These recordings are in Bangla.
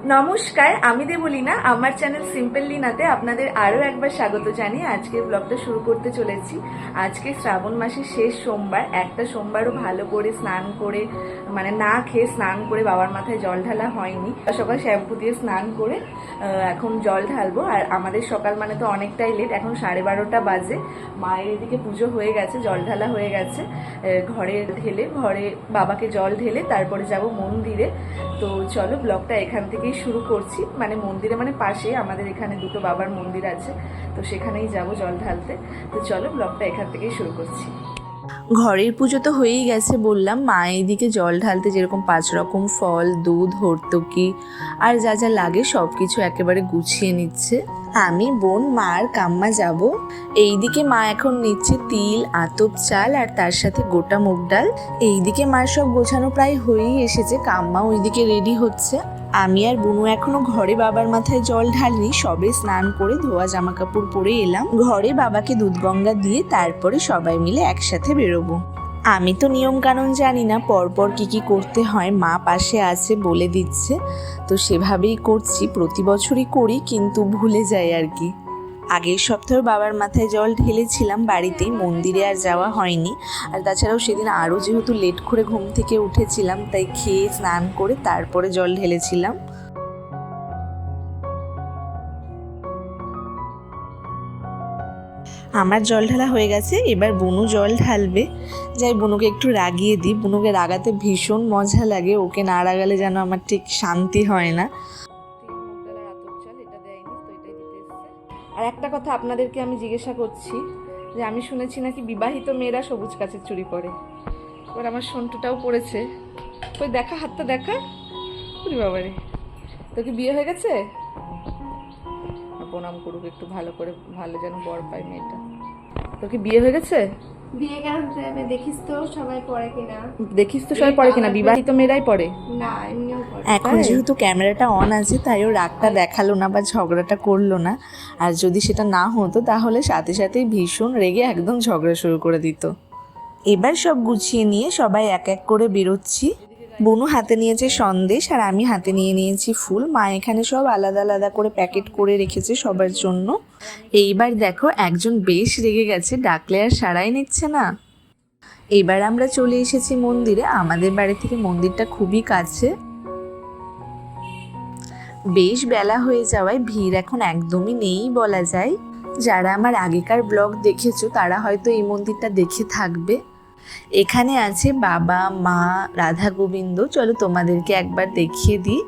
নমস্কার, আমি দেবলীনা। আমার চ্যানেল সিম্পল লিনাতে আপনাদের আরও একবার স্বাগত জানিয়ে আজকের ব্লগটা শুরু করতে চলেছি। আজকে শ্রাবণ মাসের শেষ সোমবার। একটা সোমবারও ভালো করে স্নান করে, মানে না খেয়ে স্নান করে বাবার মাথায় জল ঢালা হয়নি। সকাল শ্যাম্পু দিয়ে স্নান করে এখন জল ঢালবো। আর আমাদের সকাল মানে তো অনেকটাই লেট, এখন 12:30 বাজে। মায়ের এদিকে পুজো হয়ে গেছে, জল ঢালা হয়ে গেছে। ঘরে বাবাকে জল ঢেলে তারপরে যাব মন্দিরে। তো চলো ব্লগটা এখান থেকেই শুরু করছি। মানে মন্দিরে মানে পাশে আমাদের এখানে দুটো বাবার মন্দির আছে, তো সেখানেই যাব জল ঢালতে। তো চলো ব্লগটা এখান থেকেই শুরু করছি। ঘরের পুজো তো হয়েই গেছে বললাম। মা এইদিকে জল ঢালতে যেরকম 5 রকম ফল, দুধ, হর্তকি আর যা যা লাগে সব কিছু একেবারে গুছিয়ে নিচ্ছে। আমি, বোন, মা আর কাম্মা যাব। এইদিকে মা এখন নিচ্ছে তিল, আতপ চাল আর তার সাথে গোটা মুগ ডাল। এইদিকে মার সব গোছানো প্রায় হয়েই এসেছে, কাম্মা ওইদিকে রেডি হচ্ছে। আমি আর বুনু এখনো ঘরে বাবার মাথায় জল ঢালিনি, সবে স্নান করে ধোয়া জামা কাপড় পরে এলাম। ঘরে বাবাকে দুধ গঙ্গা দিয়ে তারপরে সবাই মিলে একসাথে বেরোবো। আমি তো নিয়ম কানুন জানি না, পরপর কি করতে হয়, মা পাশে আছে বলে দিচ্ছে, তো সেভাবেই করছি। প্রতি বছরই করি কিন্তু ভুলে যাই আর কি। আগের সপ্তাহে বাবার মাথায় জল ঢেলেছিলাম বাড়িতেই, মন্দিরে আর যাওয়া হয়নি। আর তাছাড়াও সেদিন আরও যেহেতু লেট করে ঘুম থেকে উঠেছিলাম, তাই খেয়ে স্নান করে তারপরে জল ঢেলেছিলাম। আমার জল ঢালা হয়ে গেছে, এবার বুনু জল ঢালবে। যাই বুনুকে একটু রাগিয়ে দিই, বুনুকে রাগাতে ভীষণ মজা লাগে, ওকে না রাগালে যেন আমার ঠিক শান্তি হয় না। আর একটা কথা আপনাদেরকে আমি জিজ্ঞাসা করছি, যে আমি শুনেছি নাকি বিবাহিত মেয়েরা সবুজ কাচের চুড়ি পরে। এবার আমার সন্টুটাও পড়েছে। ওই দেখা, হাতটা দেখা। ওরে বাবারে, তোর কি বিয়ে হয়ে গেছে? প্রণাম করুক একটু ভালো করে, ভালো যেন বর পায় মেয়েটা। তোর কি বিয়ে হয়ে গেছে? বিয়ে কেন হতে হবে? দেখিস তো সবাই পড়ে কিনা। বিবাহিত মেয়েরাই পড়ে না, এমনিও পড়ে। এখন যেহেতু ক্যামেরাটা অন আছে তাই ও রাগটা দেখালো না বা ঝগড়াটা করলো না। আর যদি সেটা না হতো তাহলে সাথে সাথেই ভীষণ রেগে একদম ঝগড়া শুরু করে দিত। এবার সব গুছিয়ে নিয়ে সবাই এক এক করে বেরোচ্ছি। বুনু হাতে নিয়েছে সন্দেশ আর আমি হাতে নিয়েছি ফুল। মা এখানে সব আলাদা আলাদা করে প্যাকেট করে রেখেছে সবার জন্য। এইবার দেখো একজন বেশ রেগে গেছে, ডাকলে আর সাড়াই নিচ্ছে না। এবার আমরা চলে এসেছি মন্দিরে। আমাদের বাড়ি থেকে মন্দিরটা খুবই কাছে। বেশ বেলা হয়ে যাওয়ায় ভিড় এখন একদমই নেই বলা যায়। যারা আমার আগেকার ব্লগ দেখেছো তারা হয়তো এই মন্দিরটা দেখে থাকবে। এখানে আছে বাবা, মা, রাধা গোবিন্দ। চলো তোমাদেরকে একবার দেখিয়ে দিই।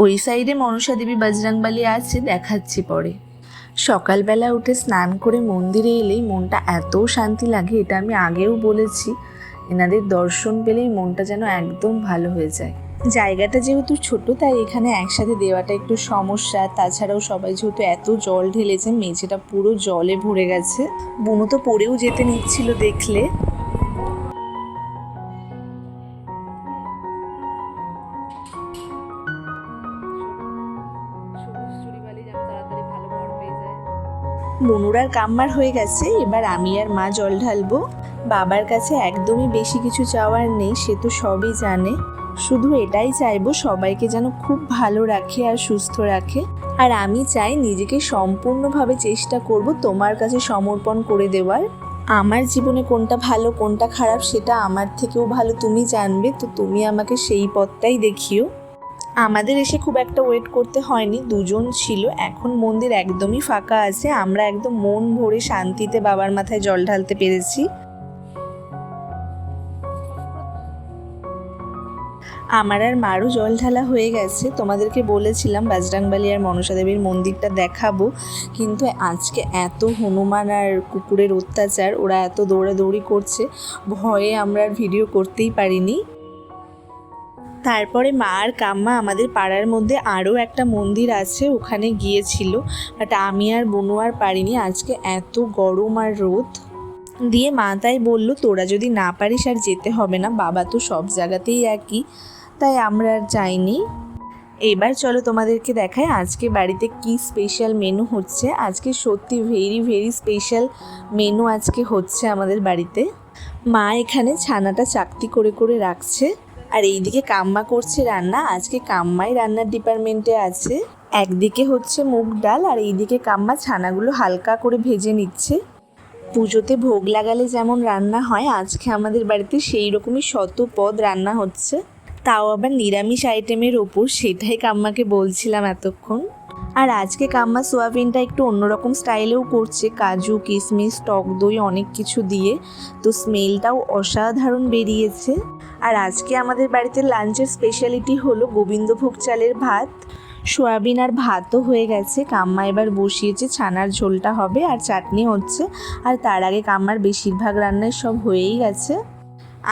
ওই সাইডে মনসা দেবী, বজরংবলী আছে, দেখাচ্ছি পরে। সকালবেলা উঠে স্নান করে মন্দিরে এলেই মনটা এত শান্তি লাগে, এটা আমি আগেও বলেছি। এনাদের দর্শন পেলেই মনটা যেন একদম ভালো হয়ে যায়। জায়গাটা যেহেতু ছোট তাই এখানে একসাথে দেওয়াটা একটু সমস্যা। তাছাড়াও সবাই যেহেতু এত জল ঢেলেছে, মেঝেটা পুরো জলে ভরে গেছে। বুনু তো পড়েও যেতে নিচ্ছিল দেখলে। বুনুর আর কাম্মার হয়ে গেছে, এবার আমি আর মা জল ঢালবো। বাবার কাছে একদমই বেশি কিছু চাওয়ার নেই, সে তো সবই জানে। শুধু এটাই চাইবো সবাইকে যেন খুব ভালো রাখে আর সুস্থ রাখে। আর আমি চাই নিজেকে সম্পূর্ণভাবে চেষ্টা করব তোমার কাছে সমর্পণ করে দেওয়ার। আমার জীবনে কোনটা ভালো কোনটা খারাপ সেটা আমার থেকেও ভালো তুমি জানবে, তো তুমি আমাকে সেই পথটাই দেখিও। আমাদের এসে খুব একটা ওয়েট করতে হয়নি, দুজন ছিল। এখন মন্দির একদমই ফাঁকা আছে, আমরা একদম মন ভরে শান্তিতে বাবার মাথায় জল ঢালতে পেরেছি। আমার আর মারও জল ঢালা হয়ে গেছে। তোমাদেরকে বলেছিলাম বজরংবলী আর মনসা দেবীর মন্দিরটা দেখাবো, কিন্তু আজকে এত হনুমান আর কুকুরের অত্যাচার, ওরা এত দৌড়াদৌড়ি করছে, ভয়ে আমরা আর ভিডিও করতেই পারিনি। তারপরে মা আর কাম্মা আমাদের পাড়ার মধ্যে আরও একটা মন্দির আছে, ওখানে গিয়েছিল। বাট আমি আর বুনু আর পারিনি, আজকে এত গরম আর রোদ দিয়ে। মা তাই বললো তোরা যদি না পারিস আর যেতে হবে না, বাবা তো সব জায়গাতেই একই, তাই আমরা আর যাইনি। এবার চলো তোমাদেরকে দেখায় আজকে বাড়িতে কি স্পেশাল মেনু হচ্ছে। আজকে সত্যি ভেরি ভেরি স্পেশাল মেনু আজকে হচ্ছে আমাদের বাড়িতে। মা এখানে ছানাটা চাকতি করে করে রাখছে। আর এইদিকে কাম্মা করছে রান্না। আজকে কাম্মাই রান্নার ডিপার্টমেন্টে আছে। একদিকে হচ্ছে মুগ ডাল আর এইদিকে কাম্মা ছানাগুলো হালকা করে ভেজে নিচ্ছে। পুজোতে ভোগ লাগালে যেমন রান্না হয়, আজকে আমাদের বাড়িতে সেই রকমই শত পদ রান্না হচ্ছে, তাও আবার নিরামিষ আইটেমের ওপর। সেটাই কাম্মাকে বলছিলাম এতক্ষণ। আর আজকে কাম্মা সোয়াবিনটা একটু অন্যরকম স্টাইলেও করছে, কাজু কিশমিশ টক দই অনেক কিছু দিয়ে, তো স্মেলটাও অসাধারণ বেরিয়েছে। আর আজকে আমাদের বাড়িতে লাঞ্চের স্পেশালিটি হলো গোবিন্দভোগ চালের ভাত। সোয়াবিন আর ভাতও হয়ে গেছে, কাম্মা এবার বসিয়েছে ছানার ঝোলটা হবে আর চাটনি হচ্ছে। আর তার আগে কাম্মার বেশিরভাগ রান্নায় সব হয়েই গেছে।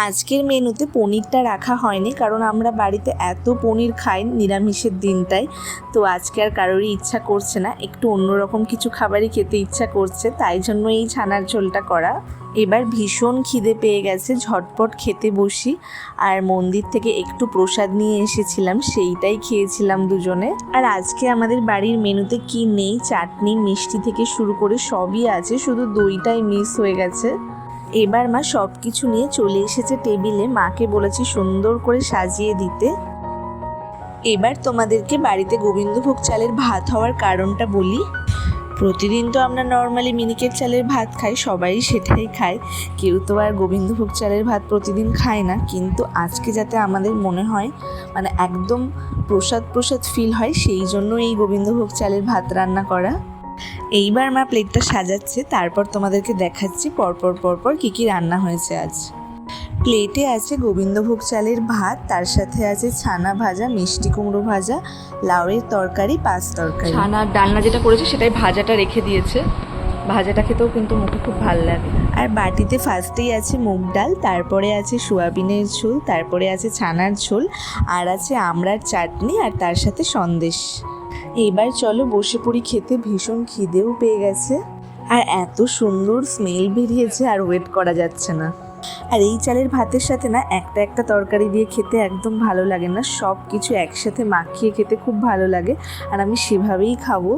আজকের মেনুতে পনিরটা রাখা হয়নি, কারণ আমরা বাড়িতে এত পনির খাই নিরামিষের দিনটায়, তো আজকে আর কারোরই ইচ্ছা করছে না, একটু অন্যরকম কিছু খাবারই খেতে ইচ্ছা করছে, তাই জন্য এই ছানার ঝোলটা করা। এবার ভীষণ খিদে পেয়ে গেছে, ঝটপট খেতে বসি। আর মন্দির থেকে একটু প্রসাদ নিয়ে এসেছিলাম, সেইটাই খেয়েছিলাম দুজনে। আর আজকে আমাদের বাড়ির মেনুতে কি নেই, চাটনি মিষ্টি থেকে শুরু করে সবই আছে, শুধু দইটাই মিস হয়ে গেছে। এবার মা সব কিছু নিয়ে চলে এসেছে টেবিলে, মাকে বলেছি সুন্দর করে সাজিয়ে দিতে। এবার তোমাদেরকে বাড়িতে গোবিন্দভোগ চালের ভাত হওয়ার কারণটা বলি। প্রতিদিন তো আমরা নর্মালি মিনিকেট চালের ভাত খাই, সবাই সেটাই খায়, কেউ তো আর গোবিন্দভোগ চালের ভাত প্রতিদিন খায় না, কিন্তু আজকে যাতে আমাদের মনে হয় মানে একদম প্রসাদ প্রসাদ ফিল হয়, সেই জন্য এই গোবিন্দভোগ চালের ভাত রান্না করা। এইবার মা প্লেটটা সাজাচ্ছে, তারপর তোমাদেরকে দেখাচ্ছি পরপর পরপর কী কী রান্না হয়েছে আজ। প্লেটে আছে গোবিন্দভোগ চালের ভাত, তার সাথে আছে ছানা ভাজা, মিষ্টি কুমড়ো ভাজা, লাউয়ের তরকারি, পাঁচ তরকারি। ছানার ডালনা যেটা করেছে সেটাই ভাজাটা রেখে দিয়েছে, ভাজাটা খেতেও কিন্তু মুখে খুব ভালো লাগে। আর বাটিতে ফার্স্টেই আছে মুগ ডাল, তারপরে আছে সোয়াবিনের ঝোল, তারপরে আছে ছানার ঝোল, আর আছে আমড়ার চাটনি, আর তার সাথে সন্দেশ। এবার চলো বসে পড়ি খেতে, ভীষণ খিদেও পেয়ে গেছে। আর এত সুন্দর স্মেল বেরিয়েছে, আর ওয়েট করা যাচ্ছে না। আর এই চালের ভাতের সাথে না একটা একটা তরকারি দিয়ে খেতে একদম ভালো লাগে না, সব কিছু একসাথে মাখিয়ে খেতে খুব ভালো লাগে, আর আমি সেভাবেই খাবো।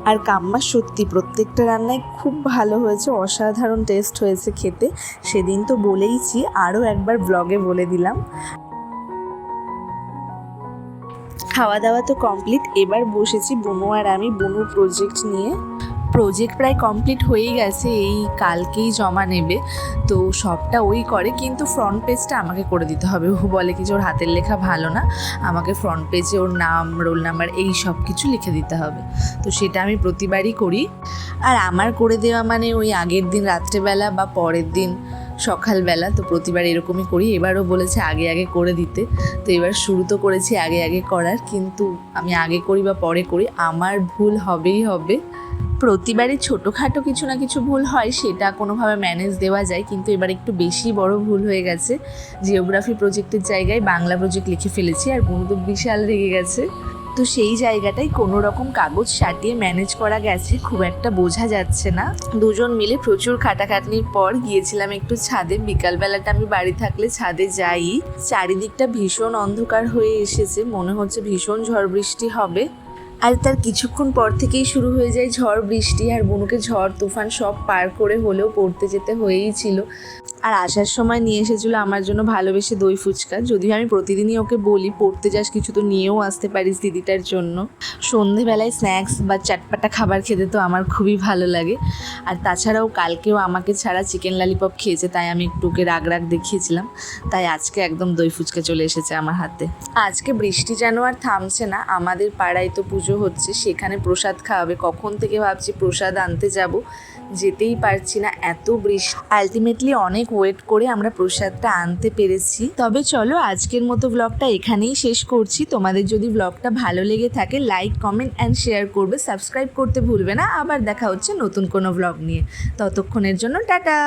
আর কাম্মা সত্যি প্রত্যেকটা রান্নায় খুব ভালো হয়েছে, অসাধারণ টেস্ট হয়েছে খেতে। সেদিন তো বলেইছি, আরও একবার ব্লগে বলে দিলাম। খাওয়া দাওয়া তো কমপ্লিট, এবার বসেছি বুনু আর আমি বুনুর প্রজেক্ট নিয়ে। প্রজেক্ট প্রায় কমপ্লিট হয়েই গেছে, এই কালকেই জমা নেবে, তো সবটা ওই করে, কিন্তু ফ্রন্ট পেজটা আমাকে করে দিতে হবে। ও বলে কি যে ওর হাতের লেখা ভালো না, আমাকে ফ্রন্ট পেজে ওর নাম রোল নাম্বার এই সব কিছু লিখে দিতে হবে, তো সেটা আমি প্রতিবারই করি। আর আমার করে দেওয়া মানে ওই আগের দিন রাত্রেবেলা বা পরের দিন সকালবেলা, তো প্রতিবার এরকমই করি। এবারও বলেছে আগে আগে করে দিতে, তো এবার শুরু তো করেছি আগে আগে করার, কিন্তু আমি আগে করি বা পরে করি, আমার ভুল হবেই হবে। প্রতিবারই ছোটোখাটো কিছু না কিছু ভুল হয়, সেটা কোনোভাবে ম্যানেজ দেওয়া যায়, কিন্তু এবার একটু বেশি বড় ভুল হয়ে গেছে। জিওগ্রাফি প্রজেক্টের জায়গায় বাংলা প্রজেক্ট লিখে ফেলেছি, আর বোন তো বিশাল রেগে গেছে। তো সেই জায়গাটাই কোনো রকম কাগজ সাটিয়ে ম্যানেজ করা গেছে, খুব একটা বোঝা যাচ্ছে না। দুজন মিলে প্রচুর খাটাখাটনির পর গিয়েছিলাম একটু ছাদে। বিকালবেলাটা আমি বাড়ি থাকলে ছাদে যাই। চারিদিকটা ভীষণ অন্ধকার হয়ে এসেছে, মনে হচ্ছে ভীষণ ঝড় বৃষ্টি হবে। আর তার কিছুক্ষণ পর থেকেই শুরু হয়ে যায় ঝড় বৃষ্টি, আর বুনুকে ঝড় তুফান সব পার করে হলেও পড়তে যেতে হয়েই ছিল। আর আসার সময় নিয়ে এসেছিলো আমার জন্য ভালোবেসে দই ফুচকা, যদিও আমি প্রতিদিনই ওকে বলি পড়তে যাস কিছু তো নিয়েও আসতে পারিস দিদিটার জন্য। সন্ধেবেলায় স্ন্যাক্স বা চাটপাটা খাবার খেতে তো আমার খুবই ভালো লাগে। আর তাছাড়াও কালকেও আমাকে ছাড়া চিকেন ললিপপ খেয়েছে, তাই আমি একটু ওকে রাগ রাগ দেখিয়েছিলাম, তাই আজকে একদম দই ফুচকা চলে এসেছে আমার হাতে। আজকে বৃষ্টি যেন আর থামছে না, আমাদের পাড়ায় তো পুজো হচ্ছে, সেখানে প্রসাদ খাওয়াবে। কখন থেকে ভাবছি প্রসাদ আনতে যাব, যেতেই পারছি না, এত বৃষ্টি। আলটিমেটলি অনেক ওয়েট করে আমরা প্রসাদটা আনতে পেরেছি। তবে চলো আজকের মতো ব্লগটা এখানেই শেষ করছি। তোমাদের যদি ব্লগটা ভালো লেগে থাকে লাইক কমেন্ট অ্যান্ড শেয়ার করবে, সাবস্ক্রাইব করতে ভুলবে না। আবার দেখা হচ্ছে নতুন কোনো ব্লগ নিয়ে, ততক্ষণের জন্য টাটা।